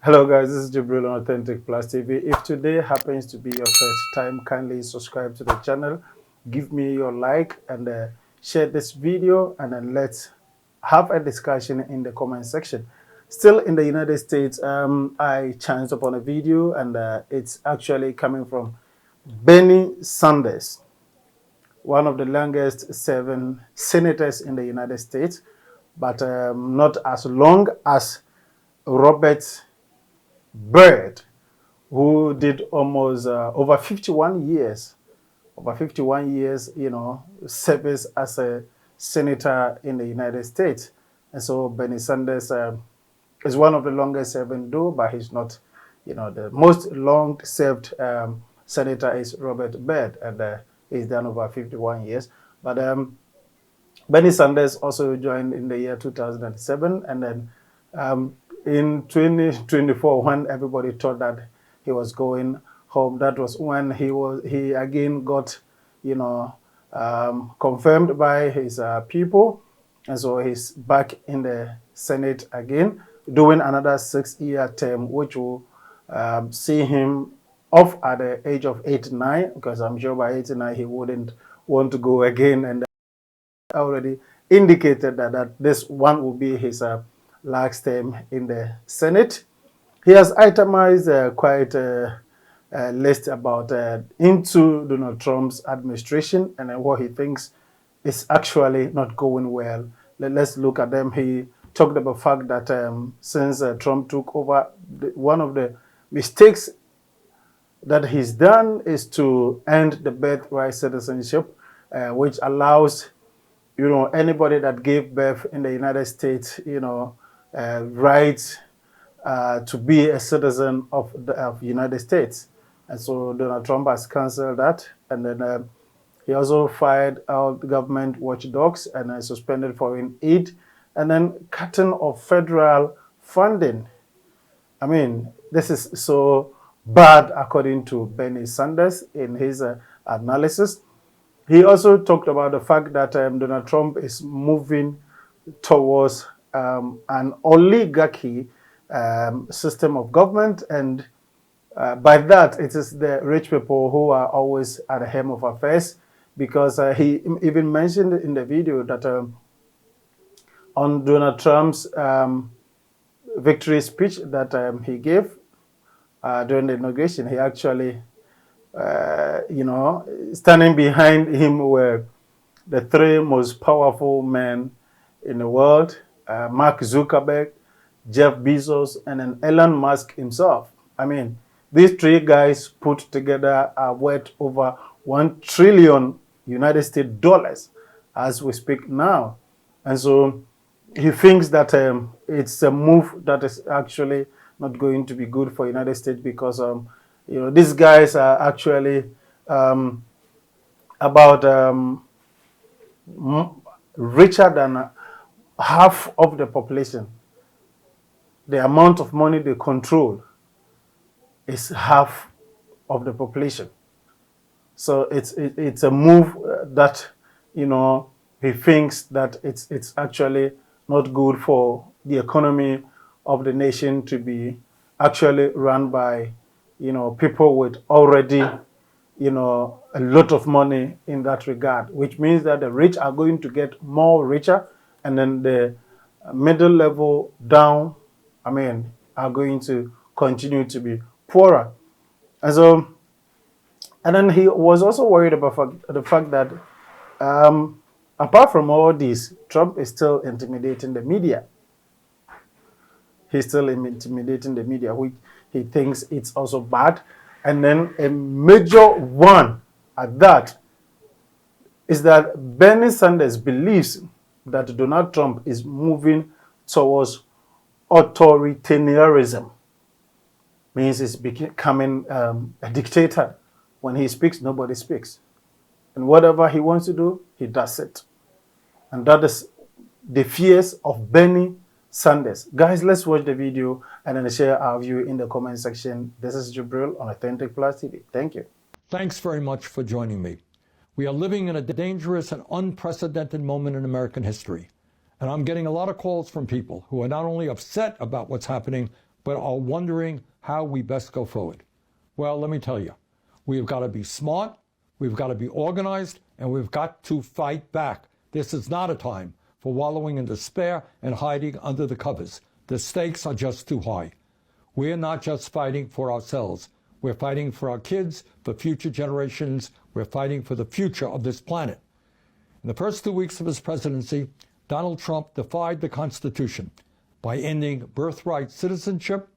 Hello guys, this is Jibril on Authentic Plus TV. If today happens to be your first time, kindly subscribe to the channel, give me your like and share this video, and then let's have a discussion in the comment section. Still in the United States, I chanced upon a video and it's actually coming from Bernie Sanders, one of the longest serving senators in the United States, but not as long as Robert Byrd, who did almost over 51 years, service as a senator in the United States. And so Bernie Sanders is one of the longest serving, though, but he's not, the most long served senator is Robert Byrd, and he's done over 51 years. But Bernie Sanders also joined in the year 2007, and then in 2024, when everybody thought that he was going home, that was when he again got, confirmed by his people, and so he's back in the Senate again, doing another 6-year term, which will see him off at the age of 89, because I'm sure by 89 he wouldn't want to go again, and already indicated that this one will be his last term in the Senate. He has itemized quite a list about into Donald Trump's administration and what he thinks is actually not going well. Let's look at them. He talked about the fact that since Trump took over, one of the mistakes that he's done is to end the birthright citizenship, which allows anybody that gave birth in the United States, rights to be a citizen of the United States. And so Donald Trump has canceled that. And then he also fired out government watchdogs and suspended foreign aid, and then cutting of federal funding. I mean, this is so bad, according to Bernie Sanders in his analysis. He also talked about the fact that Donald Trump is moving towards an oligarchy system of government, and by that, it is the rich people who are always at the helm of affairs, because he even mentioned in the video that on Donald Trump's victory speech that he gave during the inauguration, he actually standing behind him were the three most powerful men in the world, Mark Zuckerberg, Jeff Bezos, and then Elon Musk himself. I mean, these three guys put together are worth over $1 trillion United States dollars as we speak now. And so he thinks that it's a move that is actually not going to be good for United States, because these guys are actually about richer than half of the population. The amount of money they control is half of the population. So it's a move that he thinks that it's actually not good for the economy of the nation to be actually run by people with already a lot of money in that regard, which means that the rich are going to get more richer, and then the middle level down, are going to continue to be poorer. And so, and then he was also worried about the fact that apart from all this, Trump is still intimidating the media. He's still intimidating the media, which he thinks it's also bad. And then a major one at that is that Bernie Sanders believes that Donald Trump is moving towards authoritarianism. Means he's becoming a dictator. When he speaks, nobody speaks. And whatever he wants to do, he does it. And that is the fears of Bernie Sanders. Guys, let's watch the video and then share our view in the comment section. This is Jibril on Authentic Plus TV. Thank you. Thanks very much for joining me. We are living in a dangerous and unprecedented moment in American history. And I'm getting a lot of calls from people who are not only upset about what's happening, but are wondering how we best go forward. Well, let me tell you, we've got to be smart, we've got to be organized, and we've got to fight back. This is not a time for wallowing in despair and hiding under the covers. The stakes are just too high. We're not just fighting for ourselves. We're fighting for our kids, for future generations. We're fighting for the future of this planet. In the first 2 weeks of his presidency, Donald Trump defied the Constitution by ending birthright citizenship,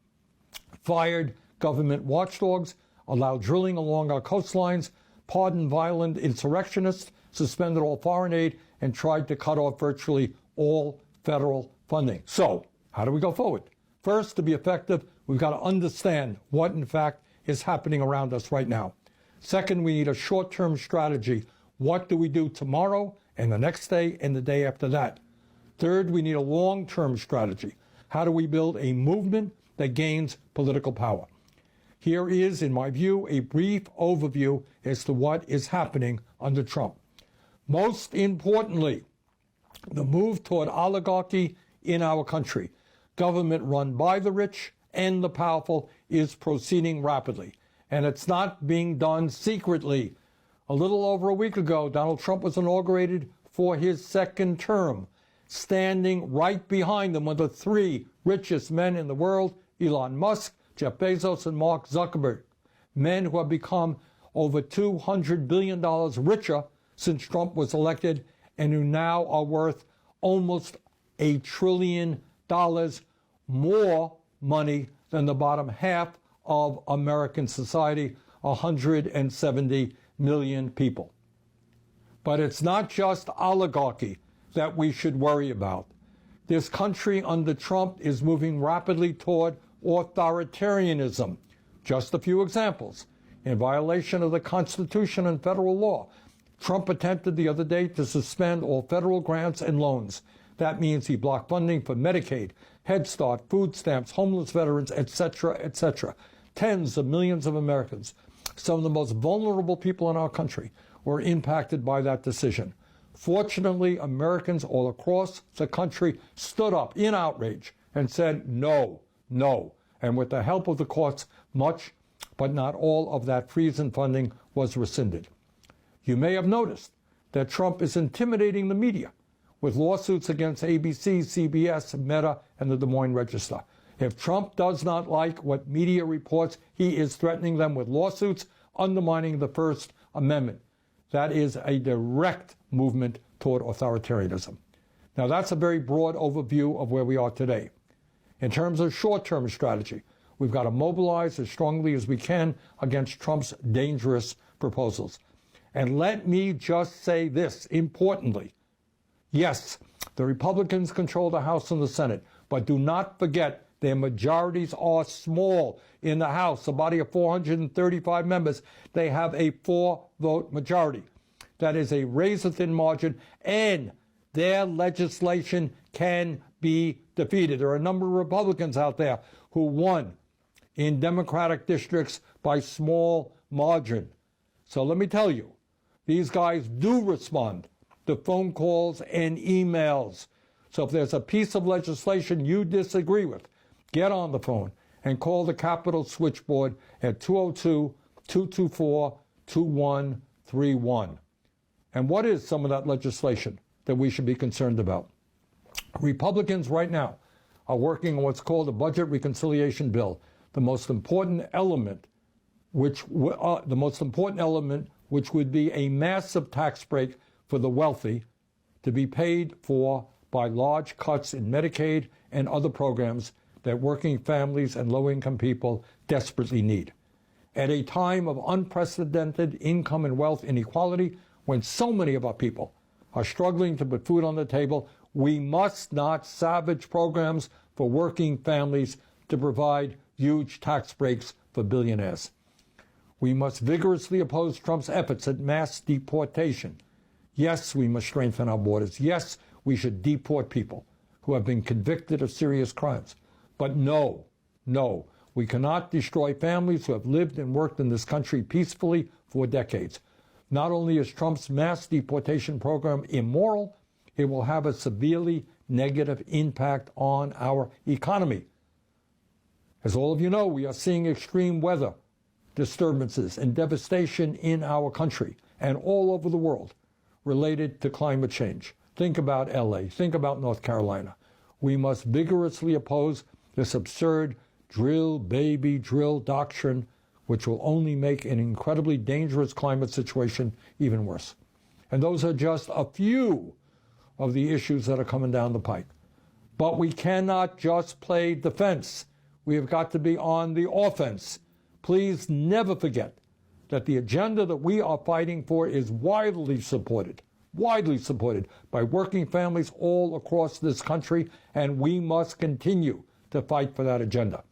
fired government watchdogs, allowed drilling along our coastlines, pardoned violent insurrectionists, suspended all foreign aid, and tried to cut off virtually all federal funding. So, how do we go forward? First, to be effective, we've got to understand what, in fact, is happening around us right now. Second, we need a short-term strategy. What do we do tomorrow and the next day and the day after that? Third, we need a long-term strategy. How do we build a movement that gains political power? Here is, in my view, a brief overview as to what is happening under Trump. Most importantly, the move toward oligarchy in our country, government run by the rich and the powerful, is proceeding rapidly. And it's not being done secretly. A little over a week ago, Donald Trump was inaugurated for his second term. Standing right behind him were the three richest men in the world, Elon Musk, Jeff Bezos, and Mark Zuckerberg. Men who have become over $200 billion richer since Trump was elected and who now are worth almost $1 trillion more money than the bottom half of American society, 170 million people. But it's not just oligarchy that we should worry about. This country under Trump is moving rapidly toward authoritarianism. Just a few examples. In violation of the Constitution and federal law, Trump attempted the other day to suspend all federal grants and loans. That means he blocked funding for Medicaid, Head Start, food stamps, homeless veterans, etc., etc. Tens of millions of Americans, some of the most vulnerable people in our country, were impacted by that decision. Fortunately, Americans all across the country stood up in outrage and said no, no. And with the help of the courts, much, but not all of that freeze in funding was rescinded. You may have noticed that Trump is intimidating the media with lawsuits against ABC, CBS, Meta, and the Des Moines Register. If Trump does not like what media reports, he is threatening them with lawsuits, undermining the First Amendment. That is a direct movement toward authoritarianism. Now, that's a very broad overview of where we are today. In terms of short-term strategy, we've got to mobilize as strongly as we can against Trump's dangerous proposals. And let me just say this, importantly. Yes, the Republicans control the House and the Senate, but do not forget their majorities are small. In the House, a body of 435 members, they have a 4-vote majority. That is a razor-thin margin, and their legislation can be defeated. There are a number of Republicans out there who won in Democratic districts by small margin. So let me tell you, these guys do respond to phone calls and emails. So if there's a piece of legislation you disagree with, get on the phone and call the Capitol switchboard at 202-224-2131. And what is some of that legislation that we should be concerned about? Republicans right now are working on what's called a budget reconciliation bill, the most important element, which would be a massive tax break for the wealthy to be paid for by large cuts in Medicaid and other programs that working families and low-income people desperately need. At a time of unprecedented income and wealth inequality, when so many of our people are struggling to put food on the table, we must not savage programs for working families to provide huge tax breaks for billionaires. We must vigorously oppose Trump's efforts at mass deportation. Yes, we must strengthen our borders. Yes, we should deport people who have been convicted of serious crimes. But no, we cannot destroy families who have lived and worked in this country peacefully for decades. Not only is Trump's mass deportation program immoral, it will have a severely negative impact on our economy. As all of you know, we are seeing extreme weather disturbances and devastation in our country and all over the world related to climate change. Think about LA, think about North Carolina. We must vigorously oppose this absurd drill, baby, drill doctrine, which will only make an incredibly dangerous climate situation even worse. And those are just a few of the issues that are coming down the pike. But we cannot just play defense. We have got to be on the offense. Please never forget that the agenda that we are fighting for is widely supported by working families all across this country, and we must continue to fight for that agenda.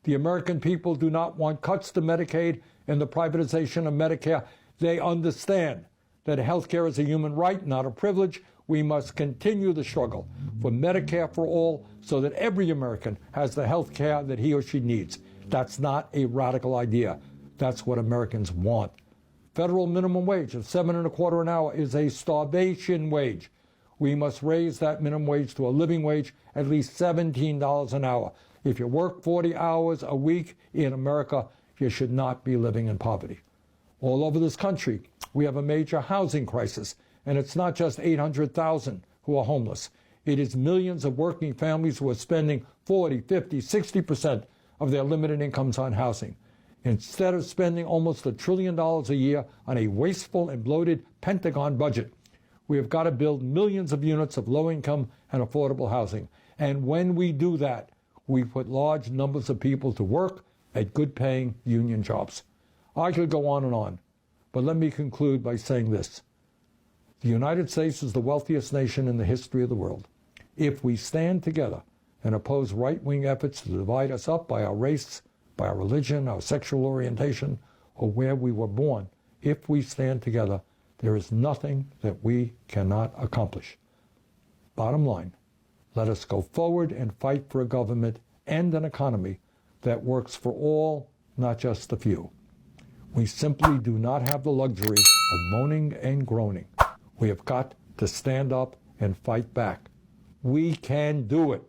The American people do not want cuts to Medicaid and the privatization of Medicare. They understand that health care is a human right, not a privilege. We must continue the struggle for Medicare for all so that every American has the health care that he or she needs. That's not a radical idea. That's what Americans want. Federal minimum wage of $7.25 an hour is a starvation wage. We must raise that minimum wage to a living wage, at least $17 an hour. If you work 40 hours a week in America, you should not be living in poverty. All over this country, we have a major housing crisis, and it's not just 800,000 who are homeless. It is millions of working families who are spending 40, 50, 60% of their limited incomes on housing. Instead of spending almost $1 trillion a year on a wasteful and bloated Pentagon budget, we have got to build millions of units of low-income and affordable housing. And when we do that, we put large numbers of people to work at good-paying union jobs. I could go on, but let me conclude by saying this. The United States is the wealthiest nation in the history of the world. If we stand together and oppose right-wing efforts to divide us up by our race, by our religion, our sexual orientation, or where we were born, if we stand together, there is nothing that we cannot accomplish. Bottom line, let us go forward and fight for a government and an economy that works for all, not just the few. We simply do not have the luxury of moaning and groaning. We have got to stand up and fight back. We can do it.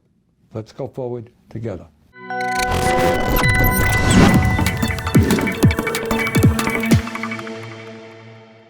Let's go forward together.